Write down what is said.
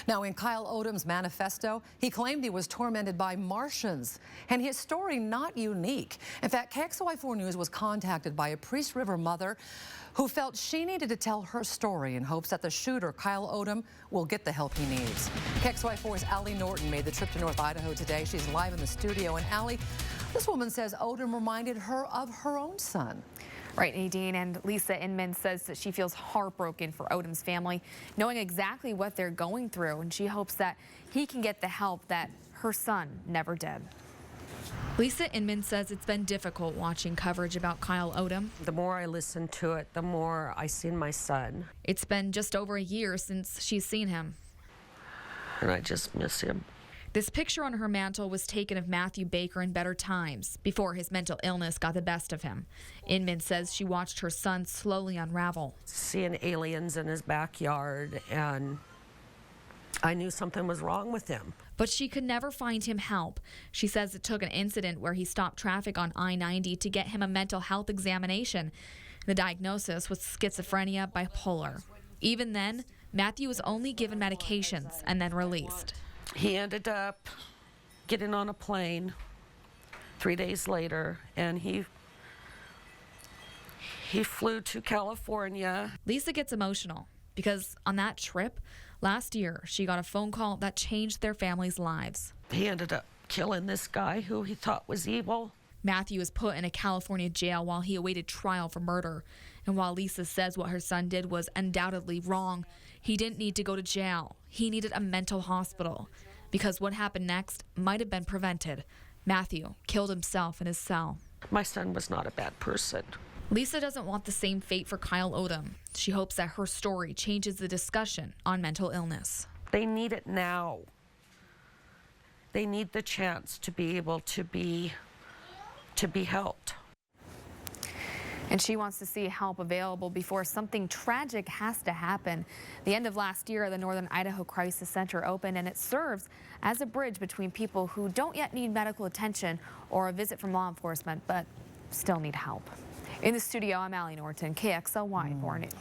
Now, in Kyle Odom's manifesto, he claimed he was tormented by Martians, and his story not unique. In fact, KXLY4 News was contacted by a Priest River mother who felt she needed to tell her story in hopes that the shooter, Kyle Odom, will get the help he needs. KXLY4's Allie Norton made the trip to North Idaho today. She's live in the studio, and Allie, this woman says Odom reminded her of her own son. Right, Nadine, and Lisa Inman says that she feels heartbroken for Odom's family, knowing exactly what they're going through, and she hopes that he can get the help that her son never did. Lisa Inman says it's been difficult watching coverage about Kyle Odom. The more I listen to it, the more I see my son. It's been just over a year since she's seen him. And I just miss him. This picture on her mantle was taken of Matthew Baker in better times, before his mental illness got the best of him. Inman says she watched her son slowly unravel. Seeing aliens in his backyard, and I knew something was wrong with him. But she could never find him help. She says it took an incident where he stopped traffic on I-90 to get him a mental health examination. The diagnosis was schizophrenia bipolar. Even then, Matthew was only given medications and then released. He ended up getting on a plane 3 days later, and he flew to California. Lisa gets emotional because on that trip last year, she got a phone call that changed their family's lives. He ended up killing this guy who he thought was evil. Matthew was put in a California jail while he awaited trial for murder. And while Lisa says what her son did was undoubtedly wrong, he didn't need to go to jail. He needed a mental hospital because what happened next might have been prevented. Matthew killed himself in his cell. My son was not a bad person. Lisa doesn't want the same fate for Kyle Odom. She hopes that her story changes the discussion on mental illness. They need it now. They need the chance to be able to be helped. And she wants to see help available before something tragic has to happen. The end of last year, the Northern Idaho Crisis Center opened, and it serves as a bridge between people who don't yet need medical attention or a visit from law enforcement, but still need help. In the studio, I'm Allie Norton, KXLY4 News.